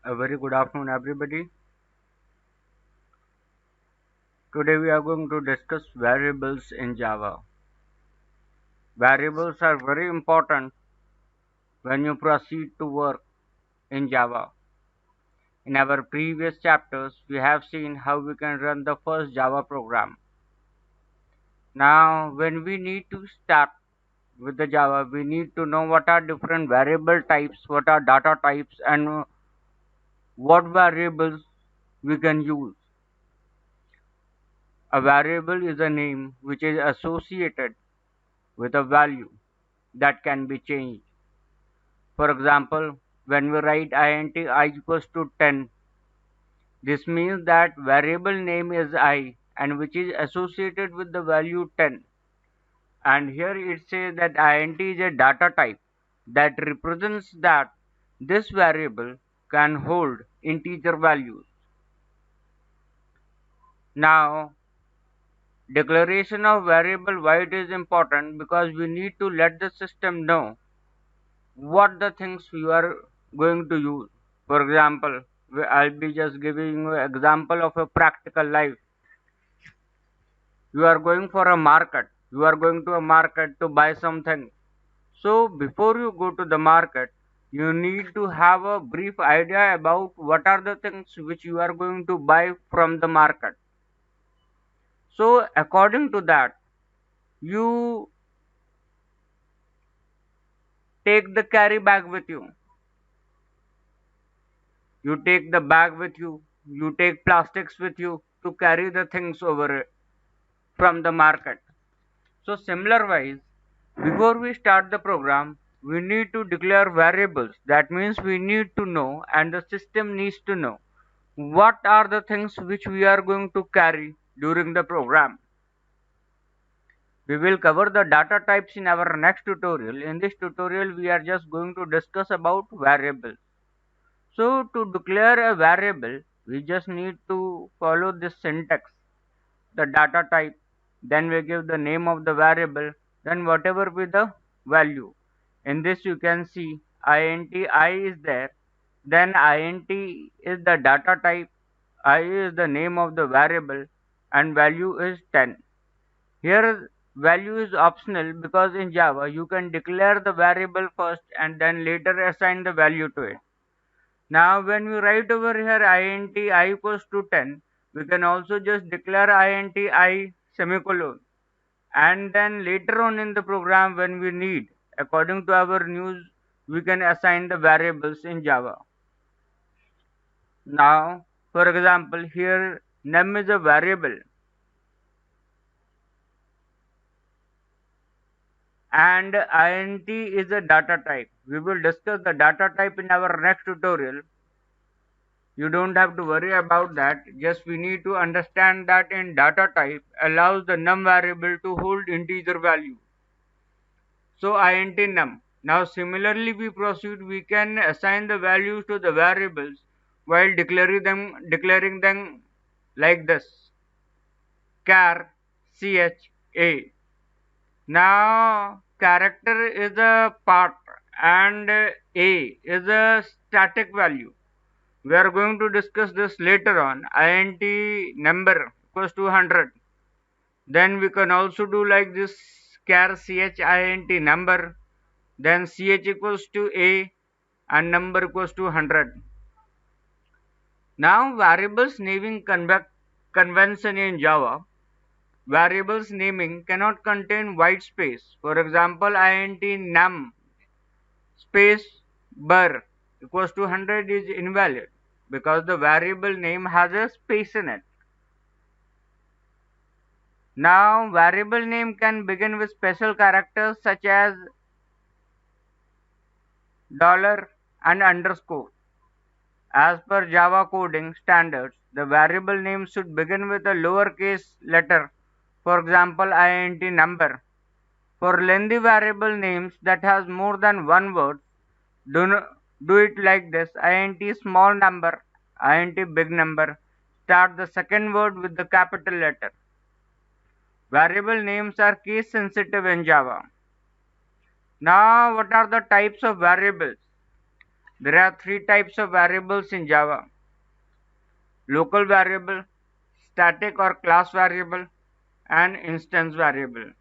A very good afternoon, everybody. Today we are going to discuss variables in Java. Variables are very important when you proceed to work in Java. In our previous chapters, we have seen how we can run the first Java program. Now, when we need to start with the Java, we need to know what are different variable types, what are data types, and what variables we can use. A variable is a name which is associated with a value that can be changed. For example, when we write int I equals to 10, this means that variable name is I and which is associated with the value 10. And here it says that int is a data type that represents that this variable can hold integer values. Now, declaration of variable why it is important because we need to let the system know what the things you are going to use. For example, I'll be just giving you an example of a practical life. You are going for a market. You are going to a market to buy something. So before you go to the market, you need to have a brief idea about what are the things which you are going to buy from the market. So according to that, you take the carry bag with you. You take the bag with you. You take plastics with you to carry the things over from the market. So similar wise, before we start the program, we need to declare variables. That means we need to know and the system needs to know what are the things which we are going to carry during the program. We will cover the data types in our next tutorial. In this tutorial, we are just going to discuss about variables. So to declare a variable, we just need to follow this syntax. The data type, then we give the name of the variable, then whatever be the value. In this you can see int I is there, then int is the data type, I is the name of the variable, and value is 10. Here value is optional because in Java you can declare the variable first and then later assign the value to it. Now when we write over here int I equals to 10, we can also just declare int I semicolon, and then later on in the program when we need, according to our needs, we can assign the variables in Java. Now for example, here num is a variable and int is a data type. We will discuss the data type in our next tutorial. You don't have to worry about that. Just we need to understand that in data type allows the num variable to hold integer value. So int num. Now similarly we proceed, we can assign the values to the variables while declaring them like this. Char cha. Now character is a part and a is a static value. We are going to discuss this later on. Int number equals to 100. Then we can also do like this, char chint number, then ch equals to a and number equals to 100. Now variables naming convention in Java. Variables naming cannot contain white space. For example, int num space bar equals to 100 is invalid because the variable name has a space in it. Now variable name can begin with special characters such as dollar and underscore. As per Java coding standards, the variable name should begin with a lowercase letter, for example int number. For lengthy variable names that has more than one word, do it like this: int small number, int big number. Start the second word with the capital letter. Variable names are case sensitive in Java. Now what are the types of variables? There are three types of variables in Java: local variable, static or class variable, and instance variable.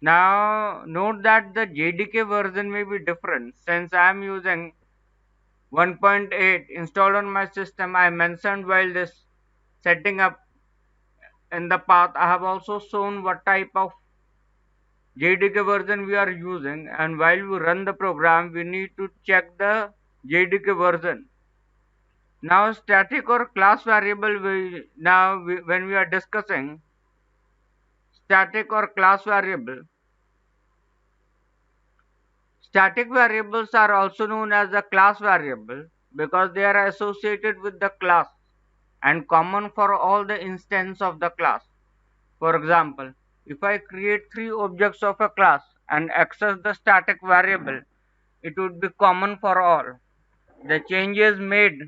Now note that the JDK version may be different. Since I am using 1.8 installed on my system, I mentioned while this setting up in the path, I have also shown what type of JDK version we are using, and while we run the program we need to check the JDK version. Now static or class variable, when we are discussing static or class variable, static variables are also known as a class variable because they are associated with the class and common for all the instances of the class. For example, if I create three objects of a class and access the static variable, it would be common for all. The changes made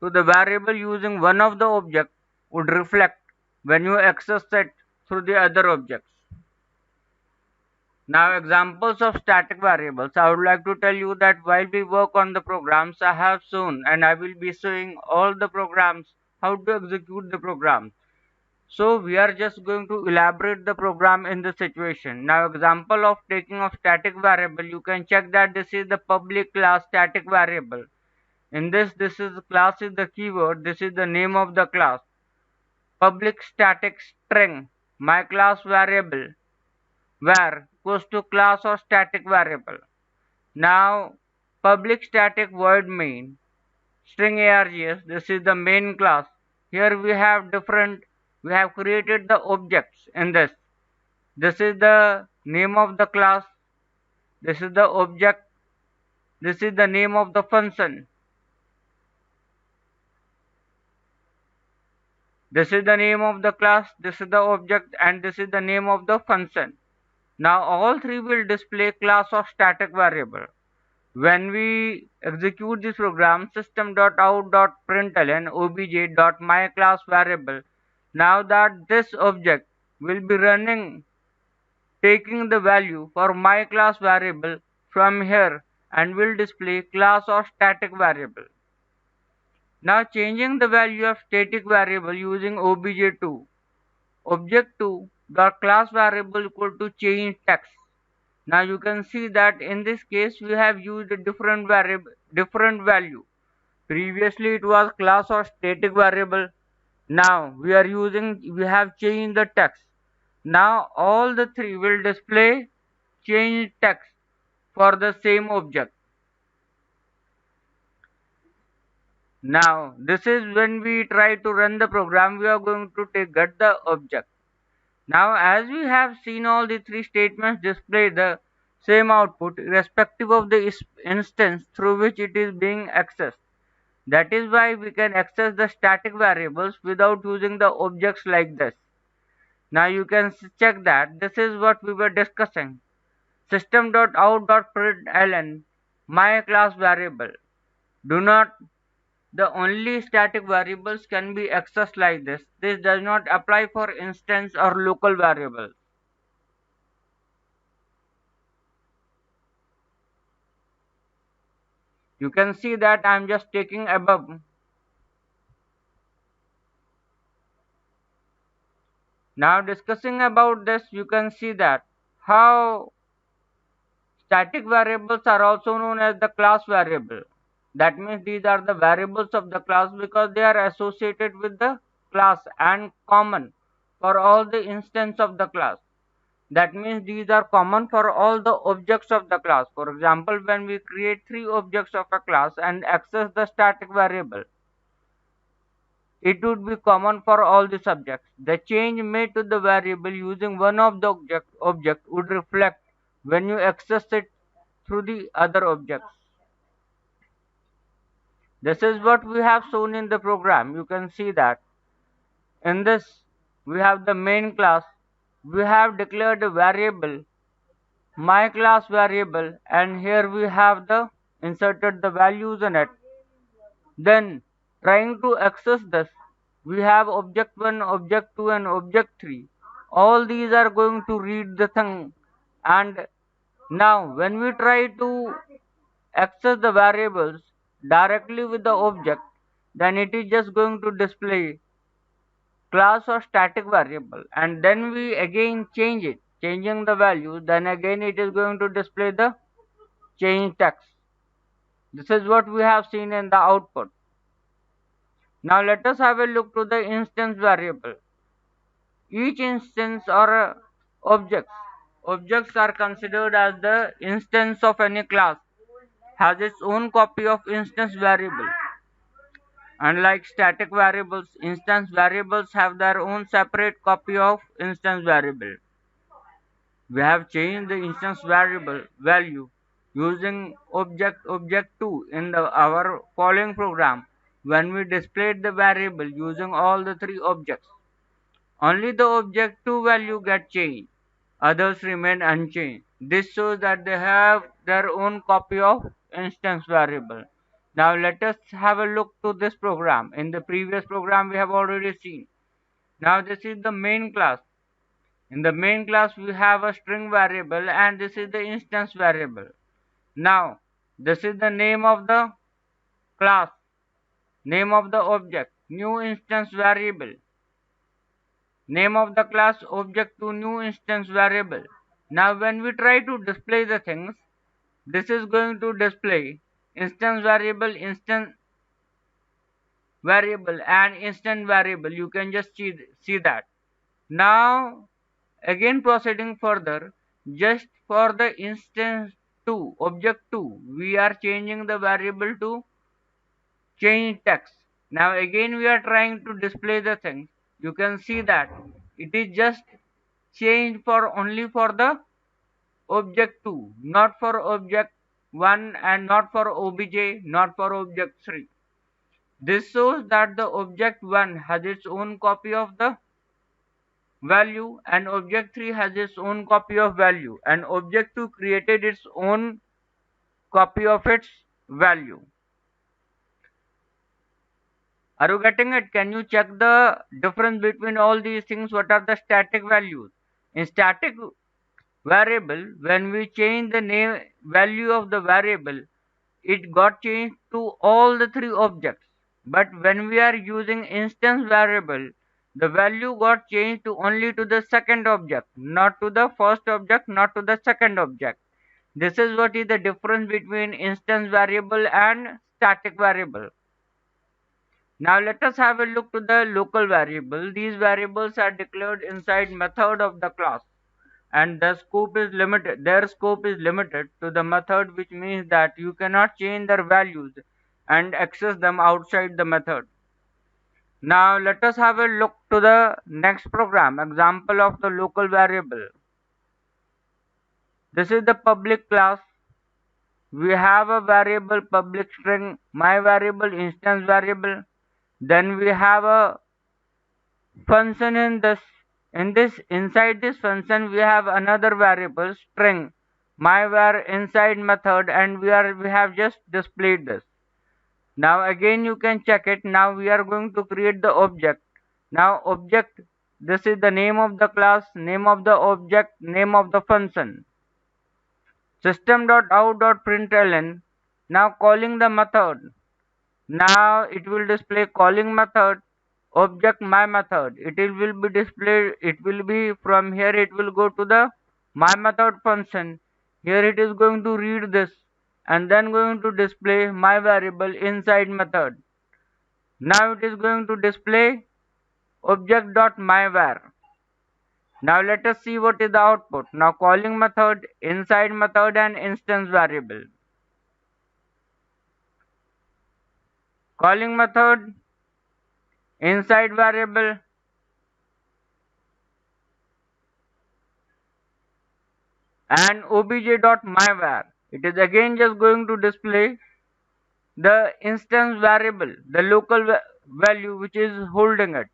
to the variable using one of the objects would reflect when you access it through the other objects. Now examples of static variables. I would like to tell you that while we work on the programs, I have shown and I will be showing all the programs how to execute the program. So we are just going to elaborate the program in the situation. Now example of taking of static variable, you can check that this is the public class static variable. In this is class is the keyword, this is the name of the class. Public static string, my class variable, var equals to class or static variable. Now public static void main, string args, this is the main class. Here we have created the objects in this. This is the name of the class, this is the object, this is the name of the function. This is the name of the class, this is the object, and this is the name of the function. Now all three will display class of static variable. When we execute this program, system.out.println obj.myClass variable, now that this object will be running, taking the value for my class variable from here and will display class or static variable. Now changing the value of static variable using obj2, object2 dot class variable equal to change text. Now you can see that in this case we have used a different variable, different value. Previously it was class or static variable. Now we have changed the text. Now all the three will display change text for the same object. Now this is when we try to run the program, we are going to get the object. Now as we have seen, all the three statements display the same output irrespective of the instance through which it is being accessed. That is why we can access the static variables without using the objects like this. Now you can check that this is what we were discussing. System.out.println my class variable. Do not The only static variables can be accessed like this. This does not apply for instance or local variables. You can see that I am just taking above. Now discussing about this, you can see that how static variables are also known as the class variable. That means these are the variables of the class because they are associated with the class and common for all the instances of the class. That means these are common for all the objects of the class. For example, when we create three objects of a class and access the static variable, it would be common for all the subjects. The change made to the variable using one of the object would reflect when you access it through the other objects. This is what we have shown in the program. You can see that in this we have the main class. We have declared a variable, my class variable, and here we have the inserted the values in it. Then trying to access this, we have object 1, object 2 and object 3. All these are going to read the thing, and now when we try to access the variables directly with the object, then it is just going to display class or static variable, and then we again change it, changing the value, then again it is going to display the change text. This is what we have seen in the output. Now let us have a look to the instance variable. Each instance or objects. Objects are considered as the instance of any class, has its own copy of instance variable. Unlike static variables, instance variables have their own separate copy of instance variable. We have changed the instance variable value using object2 in our following program when we displayed the variable using all the three objects. Only the object2 value get changed, others remain unchanged. This shows that they have their own copy of instance variable. Now let us have a look to this program. In the previous program we have already seen. Now this is the main class. In the main class we have a string variable, and this is the instance variable. Now this is the name of the class, name of the object, new instance variable, name of the class object to new instance variable. Now when we try to display the things, this is going to display instance variable and instant variable. You can just see that. Now again proceeding further, just for the instance 2, object 2, we are changing the variable to change text. Now again we are trying to display the things. You can see that it is just changed for only for the object 2, not for object 1, and not for obj, not for object 3. This shows that the object 1 has its own copy of the value, and object 3 has its own copy of value, and object 2 created its own copy of its value. Are you getting it? Can you check the difference between all these things? What are the static values? In static variable, when we change the name value of the variable, it got changed to all the three objects. But when we are using instance variable, the value got changed to only to the second object, not to the first object, not to the second object. This is what is the difference between instance variable and static variable. Now let us have a look to the local variable. These variables are declared inside method of the class, and their scope is limited to the method, which means that you cannot change their values and access them outside the method. Now let us have a look to the next program, example of the local variable. This is the public class. We have a variable public string, my variable, instance variable. Then we have a function inside this function we have another variable string myvar inside method, and we have just displayed this. Now again you can check it. Now we are going to create the object. Now object, this is the name of the class, name of the object, name of the function. System.out.println. Now calling the method. Now it will display calling method object my method. It will be displayed, it will be from here, it will go to the my method function. Here it is going to read this and then going to display my variable inside method. Now it is going to display object.myvar. Now let us see what is the output. Now calling method, inside method, and instance variable. Calling method, inside variable, and obj.myvar. It is again just going to display the instance variable, the local value which is holding it.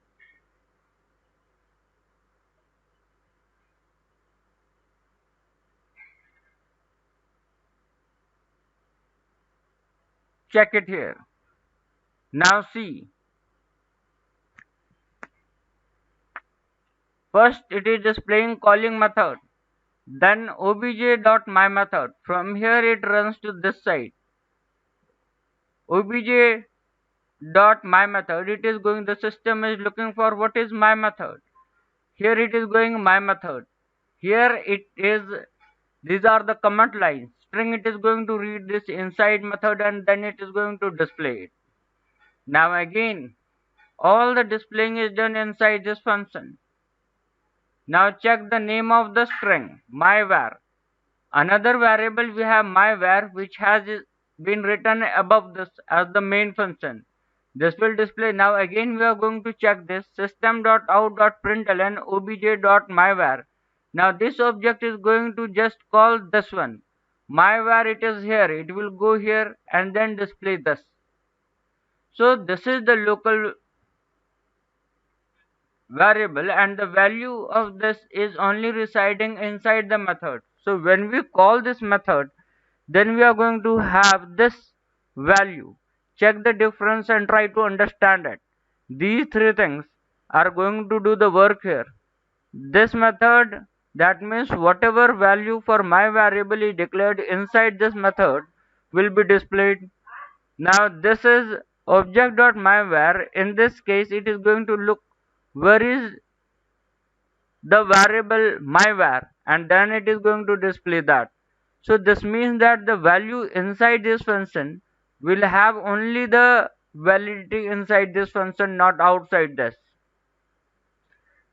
Check it here. Now see. First it is displaying calling method, then obj.myMethod. From here it runs to this side. obj dot my method, it is going, the system is looking for what is my method. Here it is going my method. Here it is, these are the comment lines. String, it is going to read this inside method and then it is going to display it. Now again, all the displaying is done inside this function. Now check the name of the string, myvar. Another variable we have myvar, which has been written above this as the main function. This will display. Now again we are going to check this system.out.println obj.myvar. Now this object is going to just call this one. Myvar, it is here. It will go here and then display this. So this is the local variable and the value of this is only residing inside the method. So when we call this method, then we are going to have this value. Check the difference and try to understand it. These three things are going to do the work here. This method, that means whatever value for my variable is declared inside this method will be displayed. Now this is object.myvar. In this case, it is going to look where is the variable myvar and then it is going to display that. So this means that the value inside this function will have only the validity inside this function, not outside this.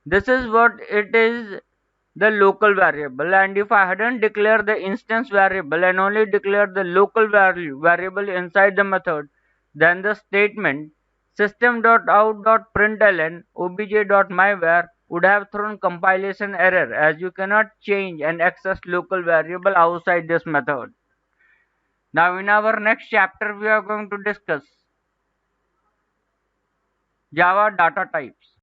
This is what it is, the local variable. And if I hadn't declared the instance variable and only declared the local variable inside the method, then the statement system.out.println obj.myvar would have thrown compilation error, as you cannot change and access local variable outside this method. Now in our next chapter we are going to discuss Java data types.